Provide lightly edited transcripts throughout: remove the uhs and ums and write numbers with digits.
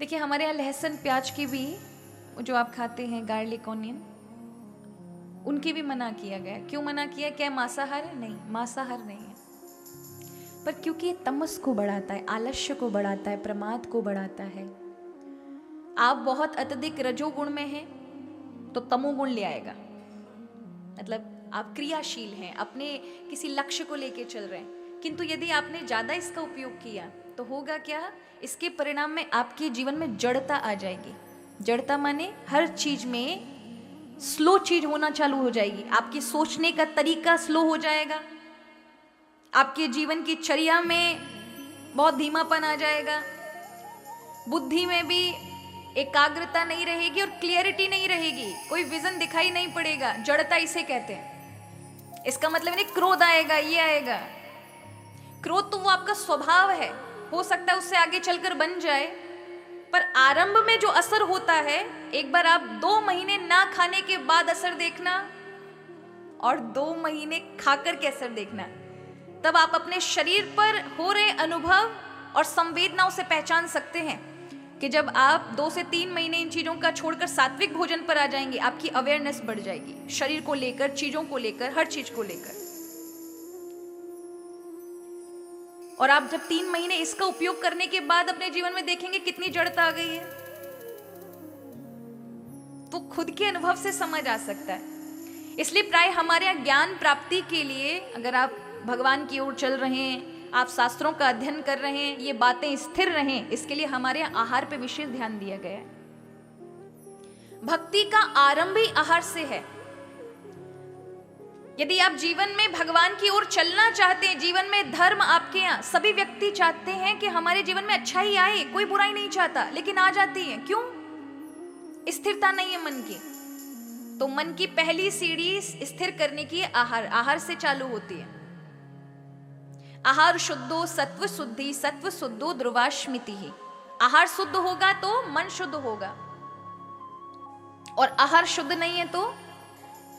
देखिए हमारे यहाँ लहसुन प्याज की भी, जो आप खाते हैं गार्लिक ऑनियन, उनकी भी मना किया गया। क्यों मना किया? क्या मांसाहार है? नहीं, मांसाहार नहीं है, पर क्योंकि ये तमस को बढ़ाता है, आलस्य को बढ़ाता है, प्रमाद को बढ़ाता है। आप बहुत अत्यधिक रजोगुण में हैं तो तमोगुण ले आएगा। मतलब आप क्रियाशील हैं, अपने किसी लक्ष्य को लेके चल रहे हैं, किंतु यदि आपने ज्यादा इसका उपयोग किया तो होगा क्या? इसके परिणाम में आपके जीवन में जड़ता आ जाएगी। जड़ता माने हर चीज में स्लो चीज होना चालू हो जाएगी। आपकी सोचने का तरीका स्लो हो जाएगा, आपके जीवन की चर्या में बहुत धीमापन आ जाएगा, बुद्धि में भी एकाग्रता नहीं रहेगी और क्लियरिटी नहीं रहेगी, कोई विजन दिखाई नहीं पड़ेगा। जड़ता इसे कहते हैं। इसका मतलब नहीं क्रोध आएगा, ये आएगा। क्रोध तो वो आपका स्वभाव है, हो सकता है उससे आगे चलकर बन जाए, पर आरंभ में जो असर होता है, एक बार आप 2 महीने ना खाने के बाद असर देखना और 2 महीने खाकर के असर देखना, तब आप अपने शरीर पर हो रहे अनुभव और संवेदनाओं से पहचान सकते हैं कि जब आप 2 से 3 महीने इन चीजों का छोड़कर सात्विक भोजन पर आ जाएंगे, आपकी अवेयरनेस बढ़ जाएगी, शरीर को लेकर, चीजों को लेकर, हर चीज को लेकर। और आप जब 3 महीने इसका उपयोग करने के बाद अपने जीवन में देखेंगे कितनी जड़ता आ गई है, तो खुद के अनुभव से समझ आ सकता है। इसलिए प्राय हमारे यहाँ ज्ञान प्राप्ति के लिए, अगर आप भगवान की ओर चल रहे हैं, आप शास्त्रों का अध्ययन कर रहे हैं, ये बातें स्थिर रहें, इसके लिए हमारे यहाँ आहार पे विशेष ध्यान दिया गया है। भक्ति का आरंभ ही आहार से है। यदि आप जीवन में भगवान की ओर चलना चाहते हैं, जीवन में धर्म, आपके यहाँ सभी व्यक्ति चाहते हैं कि हमारे जीवन में अच्छा ही आए, कोई बुराई नहीं चाहता, लेकिन आ जाती है। क्यों? स्थिरता नहीं है मन की। तो मन की पहली सीढ़ी स्थिर करने की आहार, आहार से चालू होती है। आहार शुद्धो सत्व शुद्धि, सत्व शुद्धो ध्रुवाश्मिति ही। आहार शुद्ध होगा तो मन शुद्ध होगा, और आहार शुद्ध नहीं है तो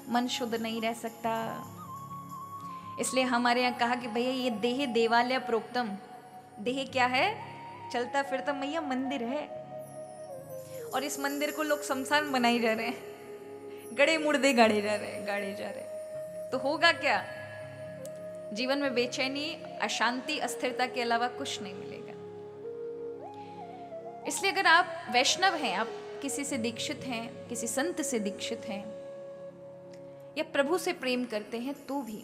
मन शुद्ध नहीं रह सकता। इसलिए हमारे यहाँ कहा कि भैया ये देह देवालय प्रोक्तम। देह क्या है? चलता फिरता मैया मंदिर है, और इस मंदिर को लोग शमशान बनाई जा रहे हैं, गड़े मुर्दे गाड़े जा रहे। तो होगा क्या? जीवन में बेचैनी, अशांति, अस्थिरता के अलावा कुछ नहीं मिलेगा। इसलिए अगर आप वैष्णव हैं, आप किसी से दीक्षित हैं, किसी संत से दीक्षित हैं, या प्रभु से प्रेम करते हैं, तो भी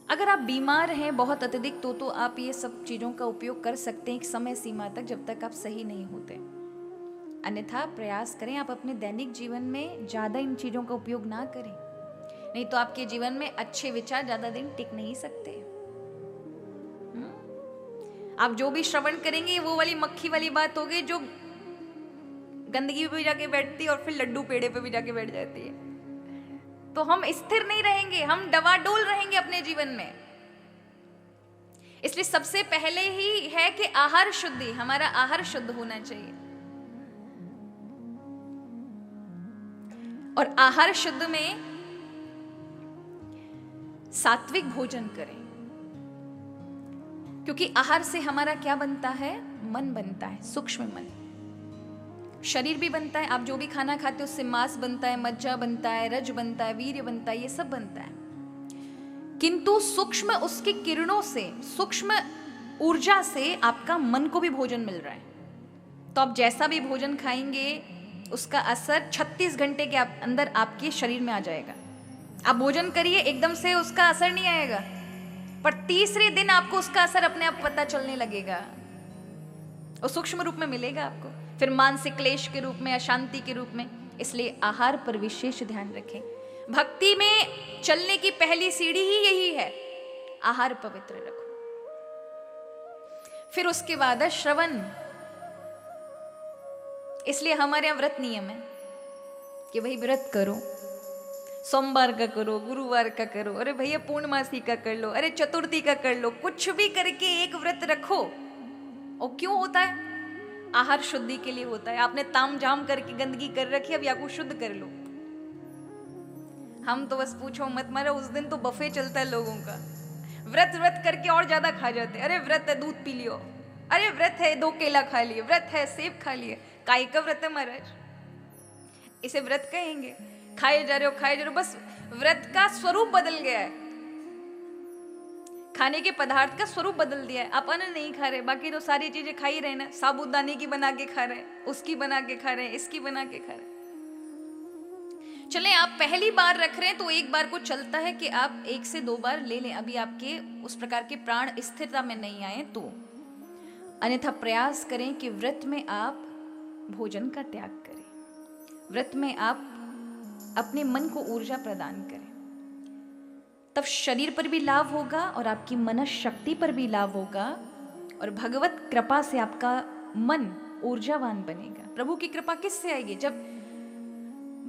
अगर आप बीमार हैं बहुत अत्यधिक, तो आप ये सब चीजों का उपयोग कर सकते हैं एक समय सीमा तक, जब तक आप सही नहीं होते। अन्यथा प्रयास करें आप अपने दैनिक जीवन में ज्यादा इन चीजों का उपयोग ना करें, नहीं तो आपके जीवन में अच्छे विचार ज्यादा दिन टिक नहीं सकते। आप जो भी श्रवण करेंगे वो वाली मक्खी वाली बात होगी जो गंदगी पे भी जाके बैठती है और फिर लड्डू पेड़े पे भी जाके बैठ जाती है। तो हम स्थिर नहीं रहेंगे, हम डवाडोल रहेंगे अपने जीवन में। इसलिए सबसे पहले ही है कि आहार शुद्धि, हमारा आहार शुद्ध होना चाहिए। और आहार शुद्ध में सात्विक भोजन करें, क्योंकि आहार से हमारा क्या बनता है? मन बनता है, सूक्ष्म मन। शरीर भी बनता है, आप जो भी खाना खाते हो उससे मांस बनता है, मज्जा बनता है, रज बनता है, वीर्य बनता है, ये सब बनता है। किंतु सूक्ष्म उसकी किरणों से, सूक्ष्म ऊर्जा से आपका मन को भी भोजन मिल रहा है। तो आप जैसा भी भोजन खाएंगे उसका असर 36 घंटे के अंदर आपके शरीर में आ जाएगा। आप भोजन करिए, एकदम से उसका असर नहीं आएगा, पर तीसरे दिन आपको उसका असर अपने आप पता चलने लगेगा, और सूक्ष्म रूप में मिलेगा आपको, फिर मानसिक क्लेश के रूप में, अशांति के रूप में। इसलिए आहार पर विशेष ध्यान रखें। भक्ति में चलने की पहली सीढ़ी ही यही है, आहार पवित्र रखो। फिर उसके बाद है श्रवण। इसलिए हमारे यहाँ व्रत नियम है कि भाई व्रत करो, सोमवार का करो, गुरुवार का करो, अरे भैया पूर्णमासी का कर लो, अरे चतुर्थी का कर लो, कुछ भी करके एक व्रत रखो। और क्यों होता है? आहार शुद्धि के लिए होता है। आपने ताम झाम करके गंदगी कर रखी, अब या को शुद्ध कर लो। हम तो बस पूछो मत, मारा उस दिन तो बफे चलता है लोगों का, व्रत करके और ज्यादा खा जाते। अरे व्रत है, दूध पी लियो, अरे व्रत है, 2 केला खा लिए, व्रत है, सेब खा लिए, काय का व्रत है महाराज? इसे व्रत कहेंगे? खाए जा रहे हो, खाए जा रहे हो, बस व्रत का स्वरूप बदल गया है, खाने के पदार्थ का स्वरूप बदल दिया है। आप अन्न नहीं खा रहे, बाकी तो सारी चीजें खा ही रहे ना, साबूदाने की बना के खा रहे, उसकी बना के खा रहे, इसकी बना के खा रहे। चले, आप पहली बार रख रहे हैं तो एक बार को चलता है कि आप 1 से 2 बार ले लें, अभी आपके उस प्रकार के प्राण स्थिरता में नहीं आए तो। अन्यथा प्रयास करें कि व्रत में आप भोजन का त्याग करें, व्रत में आप अपने मन को ऊर्जा प्रदान करें, तब शरीर पर भी लाभ होगा और आपकी मन शक्ति पर भी लाभ होगा, और भगवत कृपा से आपका मन ऊर्जावान बनेगा। प्रभु की कृपा किससे आएगी? जब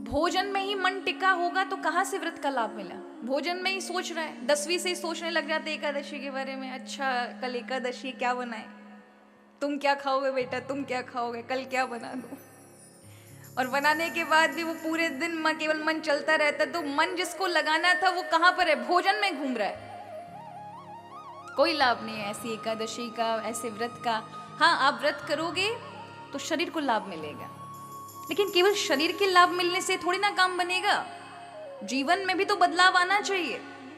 भोजन में ही मन टिका होगा तो कहां से व्रत का लाभ मिला? भोजन में ही सोच रहा है, 10वीं से ही सोचने लग जाते एकादशी के बारे में, अच्छा कल एकादशी क्या बनाए, तुम क्या खाओगे बेटा, तुम क्या खाओगे, कल क्या बना दूं। और बनाने के बाद भी वो पूरे दिन केवल मन चलता रहता, तो मन जिसको लगाना था वो कहां पर है? भोजन में घूम रहा है। कोई लाभ नहीं है ऐसी एकादशी का, ऐसे व्रत का। हाँ, आप व्रत करोगे तो शरीर को लाभ मिलेगा, लेकिन केवल शरीर के लाभ मिलने से थोड़ी ना काम बनेगा, जीवन में भी तो बदलाव आना चाहिए।